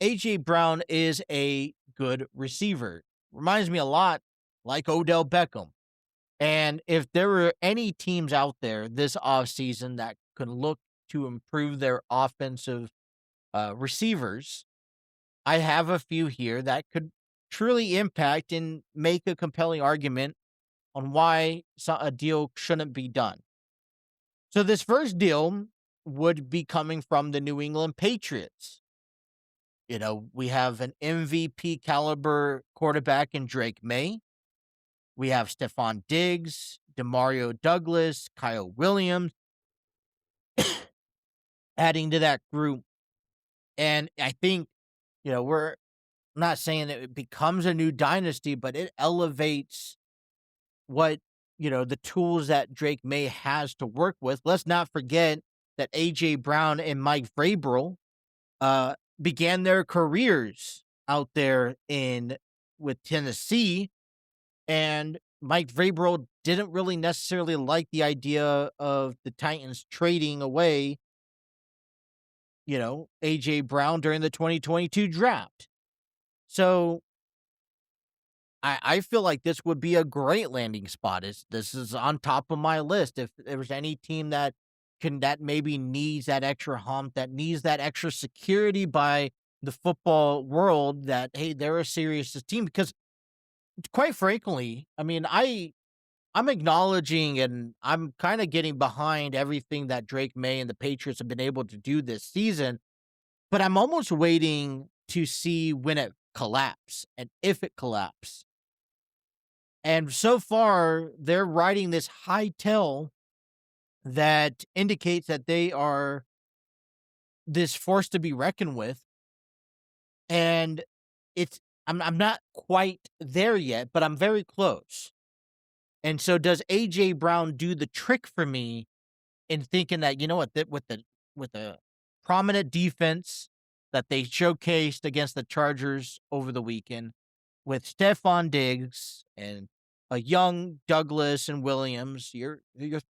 A.J. Brown is a good receiver. Reminds me a lot like Odell Beckham. And if there were any teams out there this offseason that could look to improve their offensive receivers, I have a few here that could truly impact and make a compelling argument on why a deal shouldn't be done. So, this first deal would be coming from the New England Patriots. We have an MVP caliber quarterback in Drake May. We have Stephon Diggs, Demario Douglas, Kyle Williams adding to that group. And I think, we're not saying that it becomes a new dynasty, but it elevates what, the tools that Drake May has to work with. Let's not forget that A.J. Brown and Mike Vrabel began their careers out there with Tennessee, and Mike Vrabel didn't really necessarily like the idea of the Titans trading away, A.J. Brown during the 2022 draft. So I feel like this would be a great landing spot. This is on top of my list. If there was any team that maybe needs that extra hump, that needs that extra security by the football world, that hey, they're a serious team. Because quite frankly, I mean, I'm acknowledging and I'm kind of getting behind everything that Drake May and the Patriots have been able to do this season, but I'm almost waiting to see when it collapse and if it collapses. And so far, they're riding this high tail that indicates that they are this force to be reckoned with. And I'm not quite there yet, but I'm very close. And so does A.J. Brown do the trick for me in thinking that, that with the prominent defense that they showcased against the Chargers over the weekend, with Stephon Diggs and a young Douglas and Williams, you're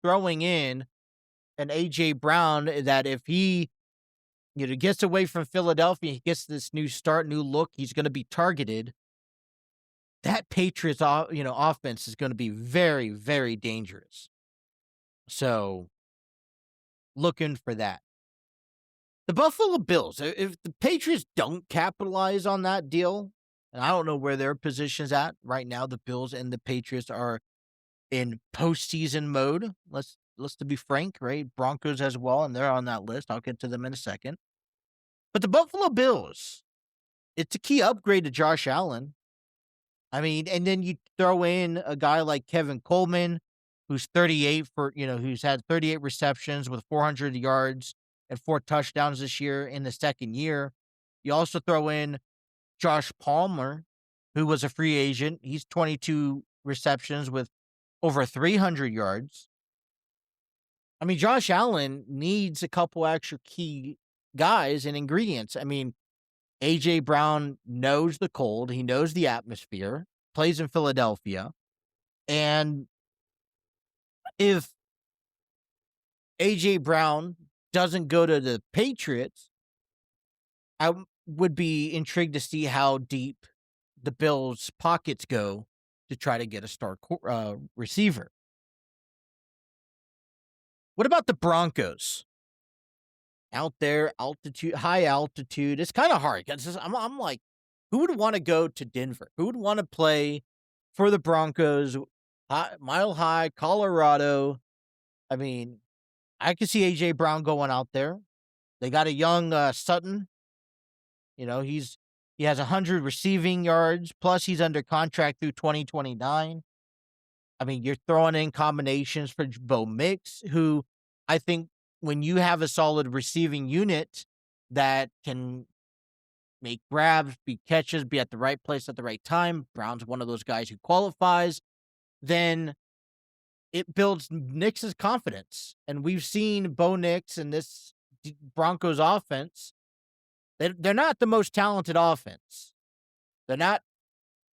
throwing in an A.J. Brown that if he gets away from Philadelphia, he gets this new start, new look, he's going to be targeted. That Patriots offense is going to be very, very dangerous. So looking for that. The Buffalo Bills, if the Patriots don't capitalize on that deal, and I don't know where their position's at right now, the Bills and the Patriots are in postseason mode. Let's to be frank, right? Broncos as well, and they're on that list. I'll get to them in a second. But the Buffalo Bills, it's a key upgrade to Josh Allen. I mean, and then you throw in a guy like Kevin Coleman, who's 38 who's had 38 receptions with 400 yards and 4 touchdowns this year in the second year. You also throw in Josh Palmer, who was a free agent. He's 22 receptions with over 300 yards. I mean, Josh Allen needs a couple extra key guys and ingredients. I mean, A.J. Brown knows the cold. He knows the atmosphere, plays in Philadelphia. And if A.J. Brown doesn't go to the Patriots, I would be intrigued to see how deep the Bills' pockets go to try to get a star receiver. What about the Broncos? Out there, high altitude. It's kind of hard because I'm like, who would want to go to Denver? Who would want to play for the Broncos? Mile High, Colorado. I mean, I could see A.J. Brown going out there. They got a young Sutton. He has 100 receiving yards, plus he's under contract through 2029. I mean, you're throwing in combinations for Bo Mix, who I think when you have a solid receiving unit that can make grabs, be catches, be at the right place at the right time, Brown's one of those guys who qualifies, then it builds Nix's confidence. And we've seen Bo Nix and this Broncos offense. They're not the most talented offense. They're not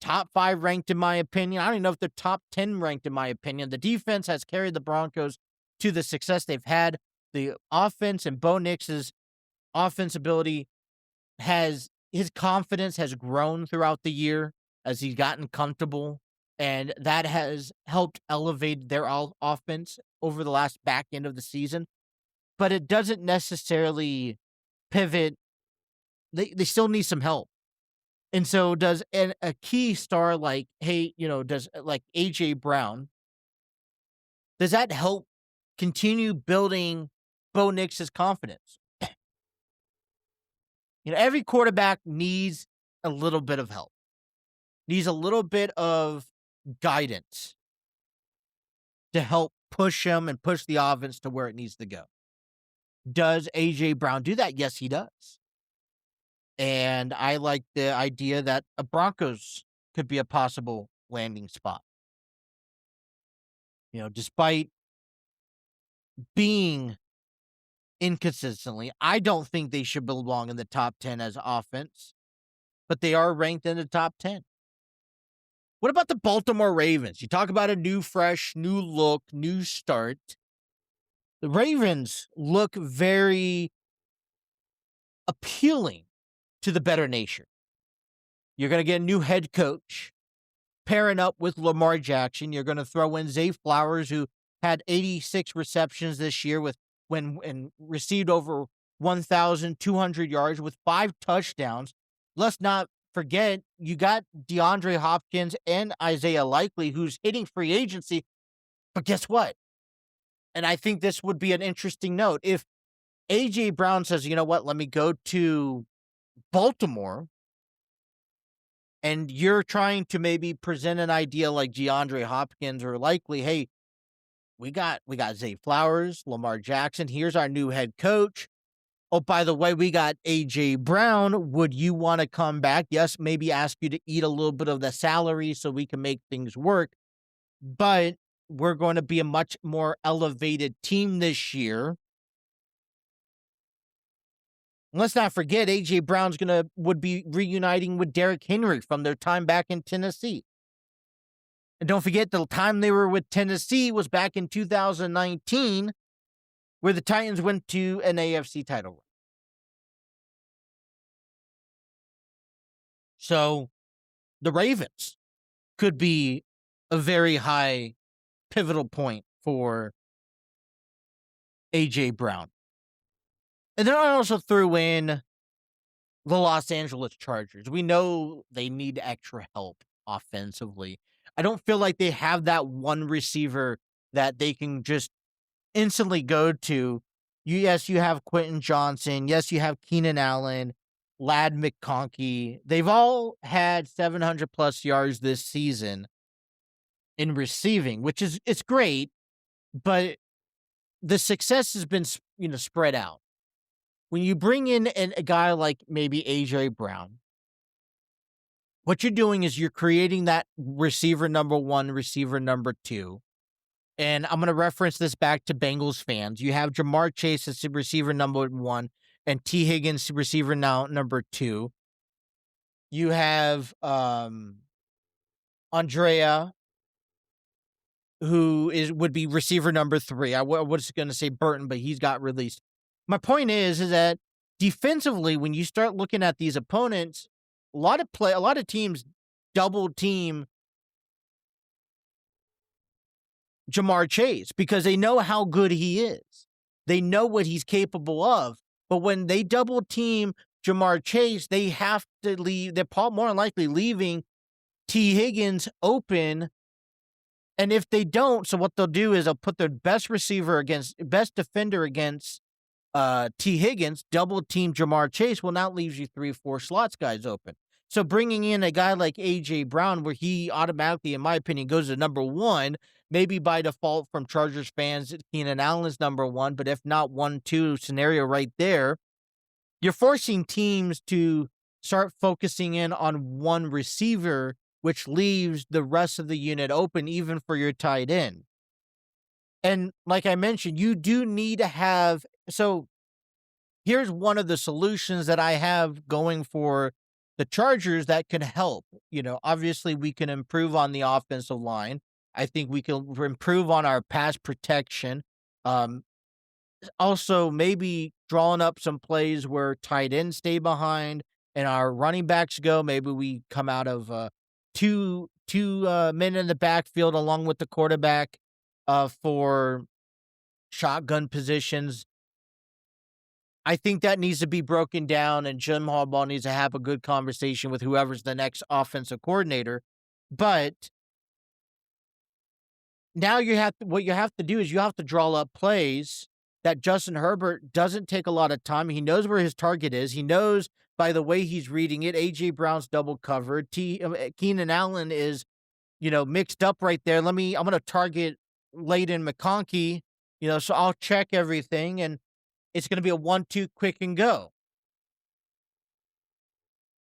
top 5 ranked in my opinion. I don't even know if they're top 10 ranked in my opinion. The defense has carried the Broncos to the success they've had. The offense and Bo Nix's offense ability has his confidence has grown throughout the year as he's gotten comfortable, and that has helped elevate their offense over the last back end of the season. But it doesn't necessarily pivot. They still need some help. And so does a key star like, hey, does like AJ Brown, does that help continue building Bo Nix's confidence? Every quarterback needs a little bit of help, needs a little bit of guidance to help push him and push the offense to where it needs to go. Does AJ Brown do that? Yes, he does. And I like the idea that a Broncos could be a possible landing spot. Despite being inconsistently, I don't think they should belong in the top 10 as offense, but they are ranked in the top 10. What about the Baltimore Ravens? You talk about a new, fresh, new look, new start. The Ravens look very appealing to the better nation. You're going to get a new head coach pairing up with Lamar Jackson. You're going to throw in Zay Flowers, who had 86 receptions this year and received over 1,200 yards with 5 touchdowns. Let's not forget, you got DeAndre Hopkins and Isaiah Likely, who's hitting free agency. But guess what? And I think this would be an interesting note. If A.J. Brown says, you know what, let me go to Baltimore, and you're trying to maybe present an idea like DeAndre Hopkins or Likely, hey, we got Zay Flowers, Lamar Jackson. Here's our new head coach. Oh, by the way, we got A.J. Brown. Would you want to come back? Yes, maybe ask you to eat a little bit of the salary so we can make things work. But we're going to be a much more elevated team this year. And let's not forget, A.J. Brown's would be reuniting with Derrick Henry from their time back in Tennessee. And don't forget, the time they were with Tennessee was back in 2019, where the Titans went to an AFC title run. So the Ravens could be a very high pivotal point for A.J. Brown. And then I also threw in the Los Angeles Chargers. We know they need extra help offensively. I don't feel like they have that one receiver that they can just instantly go to. Yes, you have Quentin Johnson. Yes, you have Keenan Allen, Ladd McConkey. They've all had 700-plus yards this season in receiving, which is it's great, but the success has been spread out. When you bring in a guy like maybe A.J. Brown, what you're doing is you're creating that receiver number 1, receiver number 2. And I'm going to reference this back to Bengals fans. You have Jamar Chase as receiver number 1 and T. Higgins receiver number 2. You have Andrea, who would be receiver number 3. I was going to say Burton, but he's got released. My point is that defensively, when you start looking at these opponents, a lot of teams double team Jamar Chase because they know how good he is. They know what he's capable of. But when they double team Jamar Chase, they have to leave. They're more than likely leaving T. Higgins open. And if they don't, so what they'll do is they'll put their best defender against T. Higgins, double team Jamar Chase. Well, now it leaves you 3-4 slots guys open. So bringing in a guy like A.J. Brown, where he automatically, in my opinion, goes to number 1, maybe by default from Chargers fans, Keenan Allen's number 1, but if not 1-2 scenario right there, you're forcing teams to start focusing in on one receiver, which leaves the rest of the unit open, even for your tight end. And like I mentioned, you do need to have, so here's one of the solutions that I have going for the Chargers that can help. Obviously we can improve on the offensive line. I think we can improve on our pass protection. Also maybe drawing up some plays where tight ends stay behind and our running backs go, maybe we come out of two men in the backfield along with the quarterback for shotgun positions. I think that needs to be broken down, and Jim Harbaugh needs to have a good conversation with whoever's the next offensive coordinator. But now what you have to do is you have to draw up plays that Justin Herbert doesn't take a lot of time. He knows where his target is. He knows by the way he's reading it. A.J. Brown's double covered. Keenan Allen is, mixed up right there. I'm going to target Layden McConkey, so I'll check everything, and it's going to be a 1-2 quick and go.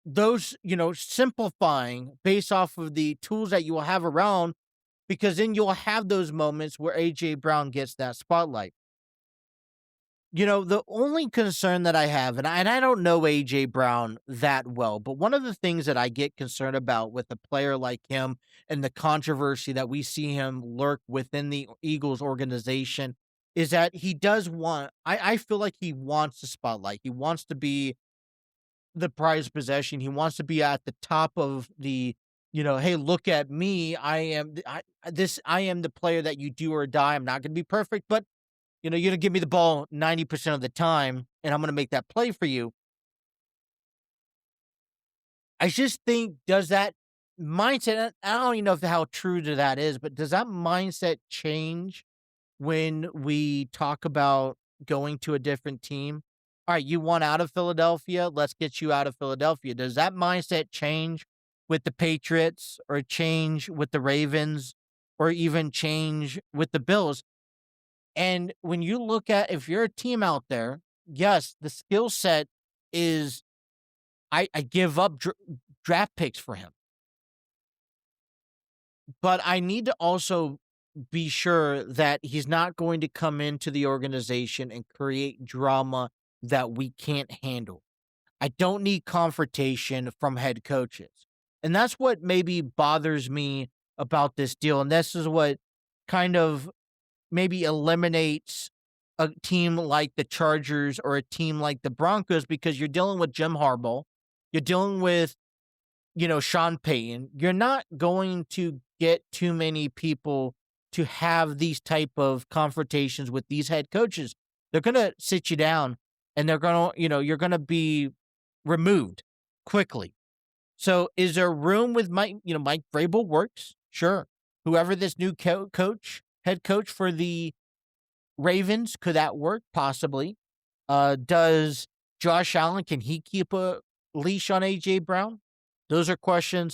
Those, simplifying based off of the tools that you will have around, because then you'll have those moments where A.J. Brown gets that spotlight. The only concern that I have, and I don't know A.J. Brown that well, but one of the things that I get concerned about with a player like him and the controversy that we see him lurk within the Eagles organization is that he does I feel like he wants the spotlight. He wants to be the prized possession. He wants to be at the top of the, hey, look at me. I am the player that you do or die. I'm not going to be perfect, but you're going to give me the ball 90% of the time, and I'm going to make that play for you. I just think, does that mindset, I don't even know how true to that is, but does that mindset change when we talk about going to a different team? All right, you want out of Philadelphia? Let's get you out of Philadelphia. Does that mindset change with the Patriots, or change with the Ravens, or even change with the Bills? And when you look at, if you're a team out there, yes, the skill set is, I give up draft picks for him. But I need to also be sure that he's not going to come into the organization and create drama that we can't handle. I don't need confrontation from head coaches. And that's what maybe bothers me about this deal. And this is what kind of maybe eliminates a team like the Chargers or a team like the Broncos, because you're dealing with Jim Harbaugh. You're dealing with, Sean Payton. You're not going to get too many people to have these type of confrontations with these head coaches. They're going to sit you down, and they're going to, you're going to be removed quickly. So is there room with Mike Vrabel works? Sure. Whoever this new head coach for the Ravens, could that work? Possibly. Does Josh Allen, can he keep a leash on A.J. Brown? Those are questions